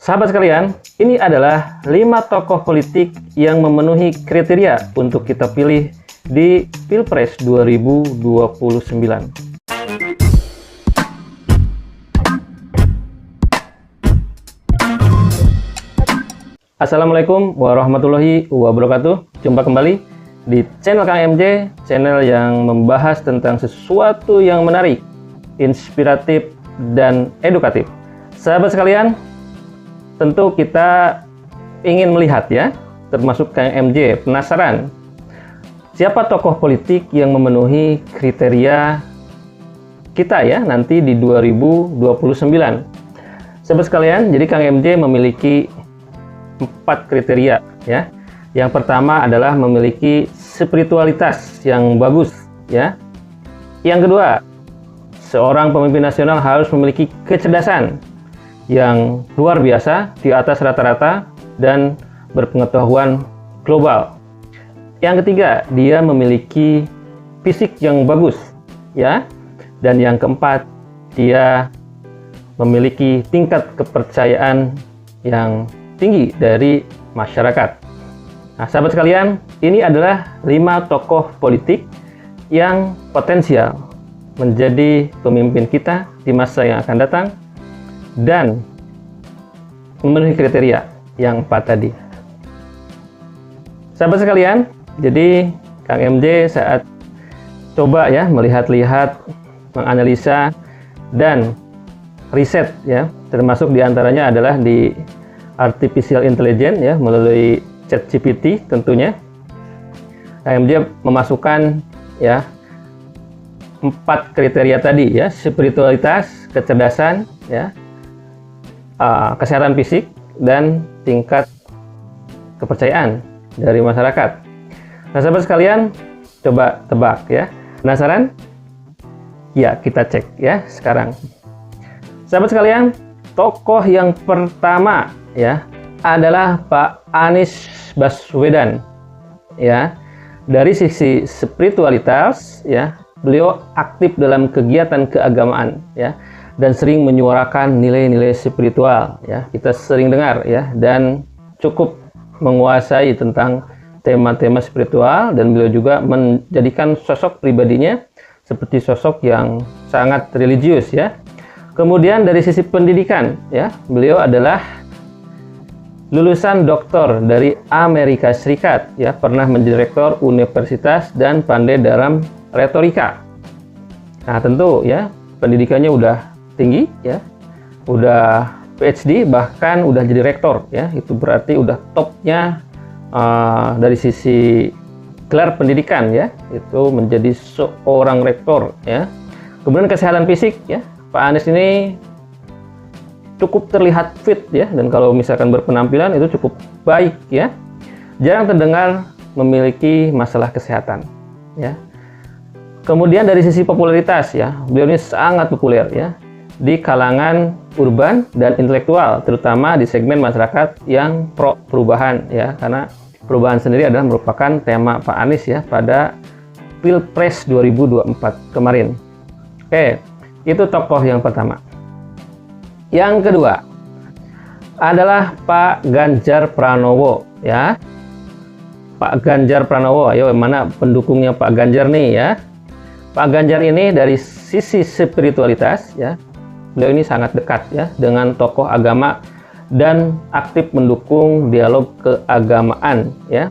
Sahabat sekalian, ini adalah 5 tokoh politik yang memenuhi kriteria untuk kita pilih di Pilpres 2029. Assalamualaikum warahmatullahi wabarakatuh. Jumpa kembali di channel Kang MJ, channel yang membahas tentang sesuatu yang menarik, inspiratif, dan edukatif. Sahabat sekalian, tentu kita ingin melihat ya, termasuk Kang MJ, penasaran siapa tokoh politik yang memenuhi kriteria kita ya nanti di 2029. Sahabat sekalian, jadi Kang MJ memiliki 4 kriteria ya. Yang pertama adalah memiliki spiritualitas yang bagus ya. Yang kedua, seorang pemimpin nasional harus memiliki kecerdasan yang luar biasa di atas rata-rata dan berpengetahuan global. Yang ketiga, dia memiliki fisik yang bagus ya. Dan yang keempat, dia memiliki tingkat kepercayaan yang tinggi dari masyarakat. Nah, sahabat sekalian, ini adalah 5 tokoh politik yang potensial menjadi pemimpin kita di masa yang akan datang dan memenuhi kriteria yang 4 tadi. Sahabat sekalian, jadi Kang MJ saat coba ya melihat-lihat, menganalisa dan riset ya, termasuk diantaranya adalah di artificial intelligence ya, melalui ChatGPT tentunya. KMJ memasukkan ya 4 kriteria tadi ya, spiritualitas, kecerdasan ya, kesehatan fisik, dan tingkat kepercayaan dari masyarakat. Nah, sahabat sekalian, coba tebak ya. Penasaran? Ya, kita cek ya sekarang. Sahabat sekalian, tokoh yang pertama ya adalah Pak Anies Baswedan ya. Dari sisi spiritualitas ya, beliau aktif dalam kegiatan keagamaan ya, dan sering menyuarakan nilai-nilai spiritual ya, kita sering dengar ya, dan cukup menguasai tentang tema-tema spiritual, dan beliau juga menjadikan sosok pribadinya seperti sosok yang sangat religius ya. Kemudian dari sisi pendidikan ya, beliau adalah lulusan doktor dari Amerika Serikat ya, pernah menjadi rektor universitas dan pandai dalam retorika. Nah, tentu ya pendidikannya udah tinggi ya, udah PhD, bahkan udah jadi rektor ya. Itu berarti udah topnya dari sisi gelar pendidikan ya, itu menjadi seorang rektor ya. Kemudian kesehatan fisik ya, Pak Anies ini cukup terlihat fit ya, dan kalau misalkan berpenampilan itu cukup baik ya. Jarang terdengar memiliki masalah kesehatan ya. Kemudian dari sisi popularitas ya, beliau ini sangat populer ya di kalangan urban dan intelektual, terutama di segmen masyarakat yang pro perubahan ya, karena perubahan sendiri adalah merupakan tema Pak Anies ya pada Pilpres 2024 kemarin. Oke, itu tokoh yang pertama. Yang kedua adalah Pak Ganjar Pranowo ya. Pak Ganjar Pranowo, ayo mana pendukungnya Pak Ganjar nih ya. Pak Ganjar ini dari sisi spiritualitas ya, beliau ini sangat dekat ya dengan tokoh agama dan aktif mendukung dialog keagamaan ya.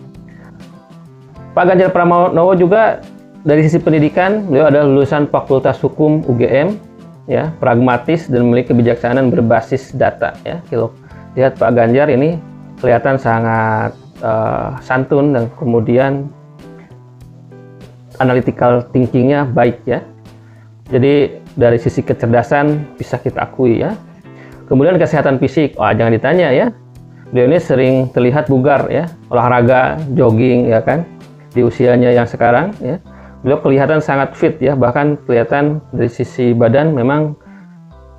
Pak Ganjar Pranowo juga dari sisi pendidikan, beliau adalah lulusan Fakultas Hukum UGM ya, pragmatis dan memiliki kebijaksanaan berbasis data ya. Kalau lihat Pak Ganjar ini kelihatan sangat santun, dan kemudian analytical thinkingnya baik ya. Jadi dari sisi kecerdasan bisa kita akui ya. Kemudian kesehatan fisik, jangan ditanya ya, beliau ini sering terlihat bugar ya, olahraga, jogging ya kan, di usianya yang sekarang ya. Beliau kelihatan sangat fit ya, bahkan kelihatan dari sisi badan memang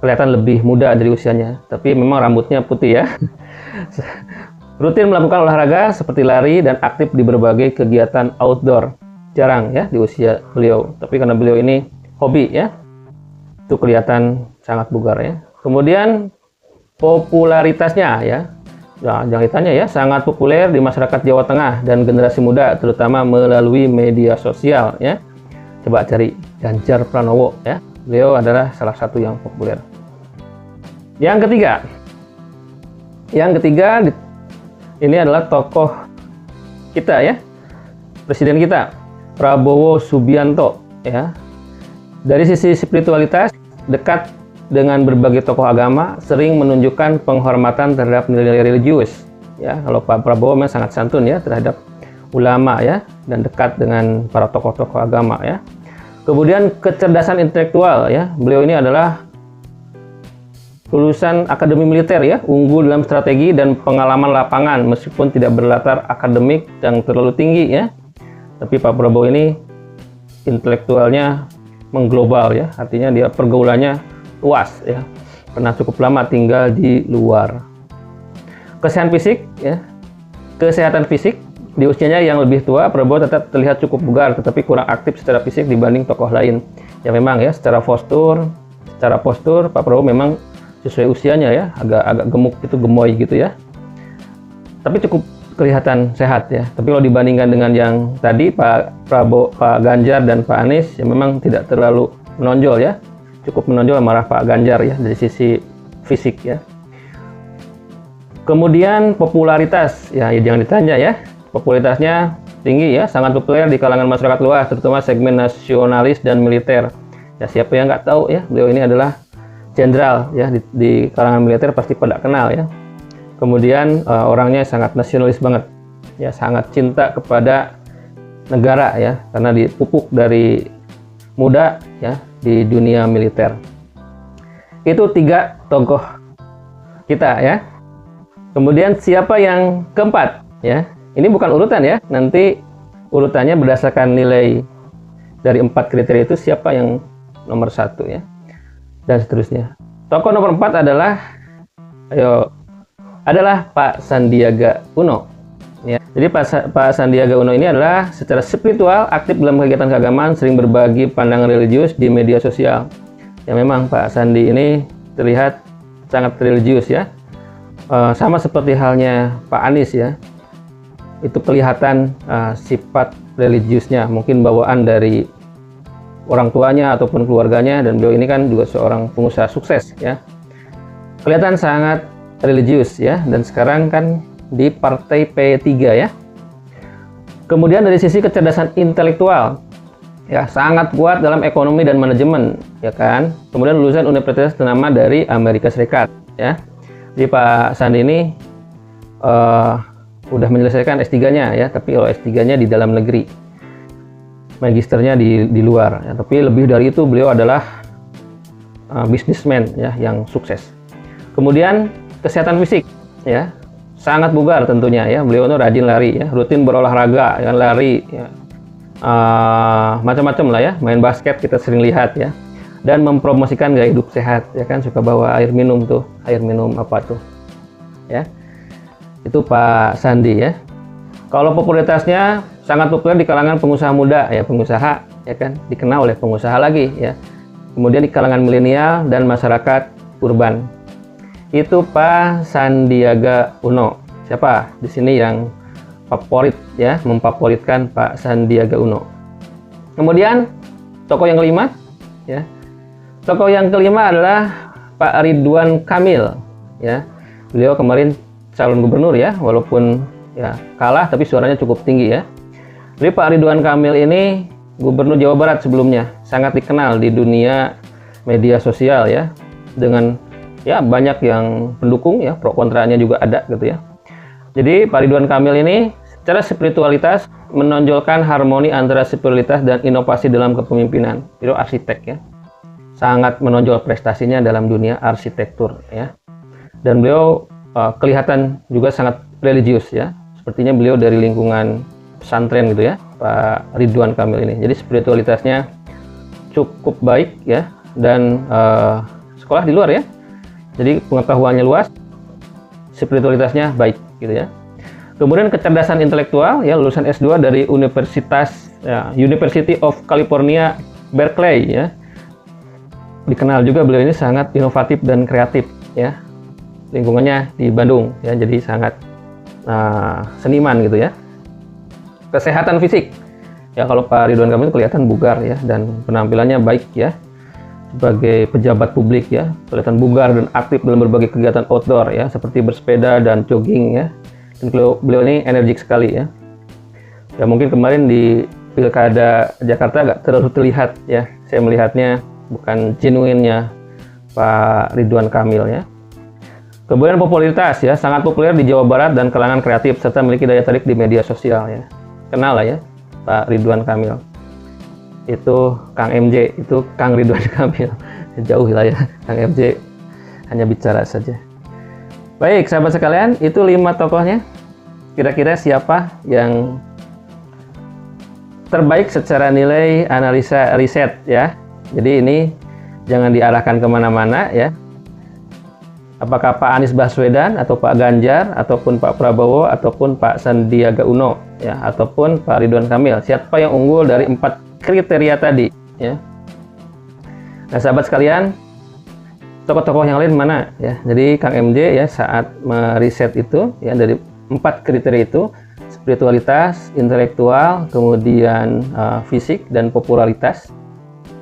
kelihatan lebih muda dari usianya, tapi memang rambutnya putih ya. Rutin melakukan olahraga seperti lari dan aktif di berbagai kegiatan outdoor. Jarang ya di usia beliau, tapi karena beliau ini hobi ya, itu kelihatan sangat bugar ya. Kemudian popularitasnya ya. Nah, jangan ditanya ya, sangat populer di masyarakat Jawa Tengah dan generasi muda, terutama melalui media sosial ya. Coba cari Ganjar Pranowo ya. Beliau adalah salah satu yang populer. Yang ketiga ini adalah tokoh kita ya, presiden kita, Prabowo Subianto ya. Dari sisi spiritualitas, dekat dengan berbagai tokoh agama, sering menunjukkan penghormatan terhadap nilai-nilai religius ya. Kalau Pak Prabowo memang sangat santun ya terhadap ulama ya, dan dekat dengan para tokoh-tokoh agama ya. Kemudian kecerdasan intelektual ya, beliau ini adalah lulusan akademi militer ya, unggul dalam strategi dan pengalaman lapangan meskipun tidak berlatar akademik yang terlalu tinggi ya. Tapi Pak Prabowo ini intelektualnya mengglobal ya, artinya dia pergaulannya luas ya, pernah cukup lama tinggal di luar. Kesehatan fisik di usianya yang lebih tua, Prabowo tetap terlihat cukup bugar tetapi kurang aktif secara fisik dibanding tokoh lain. Ya memang ya, secara postur Pak Prabowo memang sesuai usianya ya, agak gemuk gitu, gemoy gitu ya. Tapi cukup kelihatan sehat ya. Tapi kalau dibandingkan dengan yang tadi Pak Prabowo, Pak Ganjar dan Pak Anies, ya memang tidak terlalu menonjol ya. Cukup menonjol marah Pak Ganjar ya dari sisi fisik ya. Kemudian popularitas ya, jangan ditanya ya. Popularitasnya tinggi ya, sangat populer di kalangan masyarakat luas, terutama segmen nasionalis dan militer. Ya siapa yang nggak tahu ya, beliau ini adalah jenderal ya, di kalangan militer pasti pada kenal ya. Kemudian orangnya sangat nasionalis banget ya, sangat cinta kepada negara ya, karena dipupuk dari muda ya di dunia militer. Itu 3 tokoh kita ya. Kemudian siapa yang keempat ya? Ini bukan urutan ya, nanti urutannya berdasarkan nilai dari 4 kriteria itu, siapa yang nomor 1 ya, dan seterusnya. Tokoh nomor 4 adalah Pak Sandiaga Uno ya. Jadi Pak Sandiaga Uno ini adalah secara spiritual aktif dalam kegiatan keagamaan, sering berbagi pandangan religius di media sosial. Ya memang Pak Sandi ini terlihat sangat religius ya. Sama seperti halnya Pak Anies ya. Itu kelihatan sifat religiusnya, mungkin bawaan dari orang tuanya ataupun keluarganya, dan beliau ini kan juga seorang pengusaha sukses ya. Kelihatan sangat religius ya, dan sekarang kan di partai P3 ya. Kemudian dari sisi kecerdasan intelektual ya, sangat kuat dalam ekonomi dan manajemen ya kan. Kemudian lulusan universitas ternama dari Amerika Serikat ya. Jadi Pak Sandi ini udah menyelesaikan S3-nya ya, tapi kalau S3-nya di dalam negeri, magisternya di luar ya. Tapi lebih dari itu, beliau adalah bisnismen ya yang sukses. Kemudian kesehatan fisik ya, sangat bugar tentunya ya. Beliau itu rajin lari ya, rutin berolahraga ya, lari ya, macam-macam lah ya, main basket kita sering lihat ya, dan mempromosikan gaya hidup sehat ya kan, suka bawa air minum apa tuh ya. Itu Pak Sandi ya. Kalau popularitasnya sangat populer di kalangan pengusaha muda ya, pengusaha ya kan, dikenal oleh pengusaha lagi ya. Kemudian di kalangan milenial dan masyarakat urban. Itu Pak Sandiaga Uno. Siapa di sini yang favorit ya, memfavoritkan Pak Sandiaga Uno? Kemudian tokoh yang kelima ya. Tokoh yang kelima adalah Pak Ridwan Kamil ya. Beliau kemarin calon gubernur ya, walaupun ya kalah tapi suaranya cukup tinggi ya. Jadi Pak Ridwan Kamil ini gubernur Jawa Barat sebelumnya, sangat dikenal di dunia media sosial ya, dengan ya banyak yang pendukung ya, pro kontranya juga ada gitu ya. Jadi Pak Ridwan Kamil ini secara spiritualitas menonjolkan harmoni antara spiritualitas dan inovasi dalam kepemimpinan. Beliau arsitek ya, sangat menonjol prestasinya dalam dunia arsitektur ya. Dan beliau kelihatan juga sangat religius ya. Sepertinya beliau dari lingkungan pesantren gitu ya, Pak Ridwan Kamil ini. Jadi spiritualitasnya cukup baik ya, dan sekolah di luar ya. Jadi pengetahuannya luas, spiritualitasnya baik gitu ya. Kemudian kecerdasan intelektual ya, lulusan S2 dari Universitas ya, University of California Berkeley ya. Dikenal juga beliau ini sangat inovatif dan kreatif ya. lingkungannya di Bandung ya, jadi sangat seniman gitu ya. Kesehatan fisik ya, kalau Pak Ridwan Kamil kelihatan bugar ya, dan penampilannya baik ya, sebagai pejabat publik ya, kelihatan bugar dan aktif dalam berbagai kegiatan outdoor ya, seperti bersepeda dan jogging ya. Dan beliau ini energik sekali ya. Ya mungkin kemarin di Pilkada Jakarta agak terlalu terlihat ya, saya melihatnya bukan genuinnya Pak Ridwan Kamil ya. Kemudian popularitas ya, sangat populer di Jawa Barat dan kalangan kreatif, serta memiliki daya tarik di media sosial ya. Kenal lah ya Pak Ridwan Kamil. Itu Kang MJ, itu Kang Ridwan Kamil. Jauh lah ya, Kang MJ hanya bicara saja. Baik sahabat sekalian, itu 5 tokohnya. Kira-kira siapa yang terbaik secara nilai analisa riset ya. Jadi ini jangan diarahkan kemana-mana ya. Apakah Pak Anies Baswedan atau Pak Ganjar ataupun Pak Prabowo ataupun Pak Sandiaga Uno ya, ataupun Pak Ridwan Kamil, siapa yang unggul dari 4 kriteria tadi ya. Nah sahabat sekalian, tokoh-tokoh yang lain mana ya. Jadi Kang MJ ya saat meriset itu ya, dari 4 kriteria itu, spiritualitas, intelektual, kemudian fisik dan popularitas,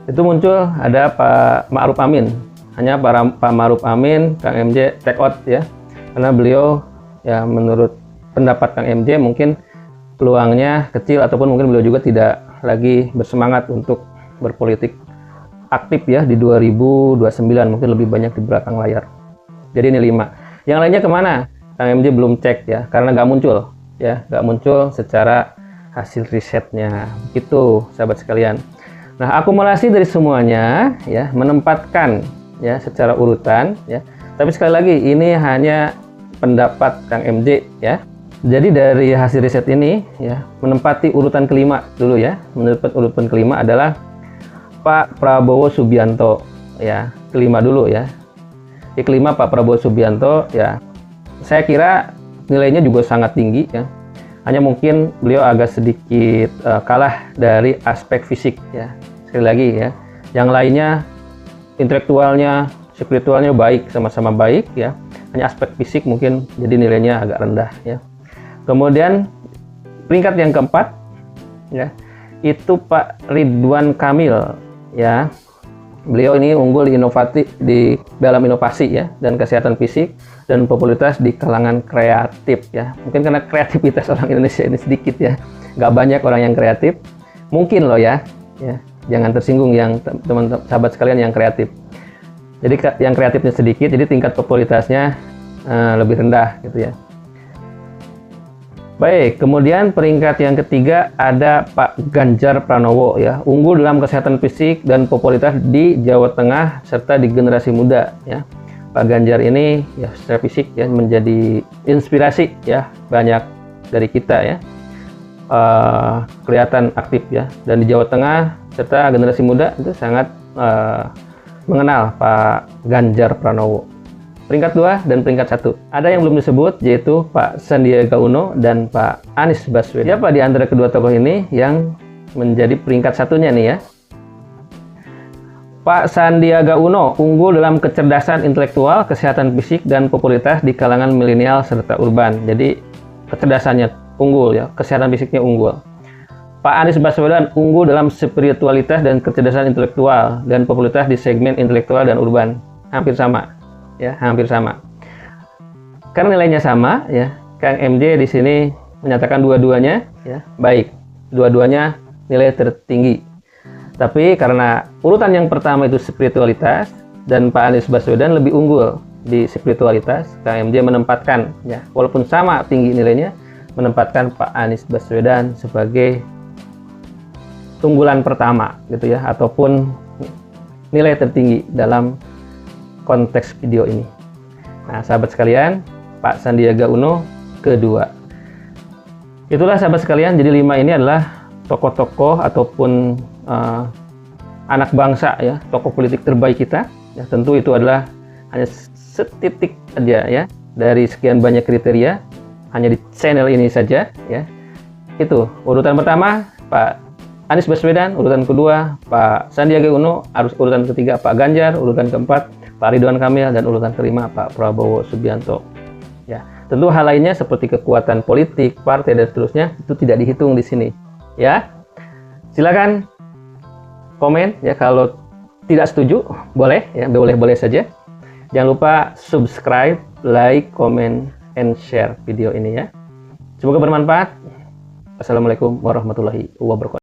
itu muncul ada Pak Ma'ruf Amin. Hanya Pak Ma'ruf Amin, Kang MJ take out ya, karena beliau ya menurut pendapat Kang MJ mungkin peluangnya kecil, ataupun mungkin beliau juga tidak lagi bersemangat untuk berpolitik aktif ya di 2029, mungkin lebih banyak di belakang layar. Jadi ini 5. Yang lainnya kemana? Kang MJ belum cek ya, karena nggak muncul ya, nggak muncul secara hasil risetnya. Itu sahabat sekalian. Nah akumulasi dari semuanya ya menempatkan ya secara urutan ya, tapi sekali lagi ini hanya pendapat Kang MJ ya. Jadi dari hasil riset ini ya menempati urutan kelima dulu ya. Menempati urutan kelima adalah Pak Prabowo Subianto ya, kelima dulu ya. Di kelima Pak Prabowo Subianto ya, saya kira nilainya juga sangat tinggi ya. Hanya mungkin beliau agak sedikit kalah dari aspek fisik ya. Sekali lagi ya, yang lainnya intelektualnya, spiritualnya baik, sama-sama baik ya. Hanya aspek fisik mungkin jadi nilainya agak rendah ya. Kemudian peringkat yang keempat ya, itu Pak Ridwan Kamil ya. Beliau ini unggul di dalam inovasi ya, dan kesehatan fisik dan popularitas di kalangan kreatif ya. Mungkin karena kreativitas orang Indonesia ini sedikit ya, nggak banyak orang yang kreatif. Mungkin loh ya. Jangan tersinggung yang teman-teman sahabat sekalian yang kreatif. Jadi yang kreatifnya sedikit, jadi tingkat popularitasnya lebih rendah gitu ya. Baik, kemudian peringkat yang ketiga ada Pak Ganjar Pranowo ya, unggul dalam kesehatan fisik dan popularitas di Jawa Tengah serta di generasi muda ya. Pak Ganjar ini ya secara fisik ya menjadi inspirasi ya banyak dari kita ya. Kelihatan aktif ya, dan di Jawa Tengah serta generasi muda itu sangat mengenal Pak Ganjar Pranowo. Peringkat 2 dan peringkat 1 ada yang belum disebut, yaitu Pak Sandiaga Uno dan Pak Anies Baswedan. Siapa di antara kedua tokoh ini yang menjadi peringkat satunya nih ya? Pak Sandiaga Uno unggul dalam kecerdasan intelektual, kesehatan fisik dan popularitas di kalangan milenial serta urban. Jadi kecerdasannya unggul ya, kesehatan fisiknya unggul. Pak Anies Baswedan unggul dalam spiritualitas dan kecerdasan intelektual dan popularitas di segmen intelektual dan urban. Hampir sama ya, hampir sama. Karena nilainya sama ya, Kang MJ di sini menyatakan dua-duanya ya baik, dua-duanya nilai tertinggi. Tapi karena urutan yang pertama itu spiritualitas dan Pak Anies Baswedan lebih unggul di spiritualitas, Kang MJ menempatkan ya, walaupun sama tinggi nilainya, menempatkan Pak Anies Baswedan sebagai unggulan pertama gitu ya, ataupun nilai tertinggi dalam konteks video ini. Nah sahabat sekalian, Pak Sandiaga Uno kedua. Itulah sahabat sekalian, jadi 5 ini adalah tokoh-tokoh ataupun anak bangsa ya, tokoh politik terbaik kita ya. Tentu itu adalah hanya setitik saja ya dari sekian banyak kriteria, hanya di channel ini saja ya. Itu urutan pertama Pak Anies Baswedan, urutan kedua Pak Sandiaga Uno, urutan ketiga Pak Ganjar, urutan keempat Pak Ridwan Kamil, dan urutan kelima Pak Prabowo Subianto. Ya, tentu hal lainnya seperti kekuatan politik, partai, dan seterusnya itu tidak dihitung di sini. Ya, silakan komen ya, kalau tidak setuju boleh ya, boleh saja. Jangan lupa subscribe, like, comment, and share video ini ya. Semoga bermanfaat. Assalamualaikum warahmatullahi wabarakatuh.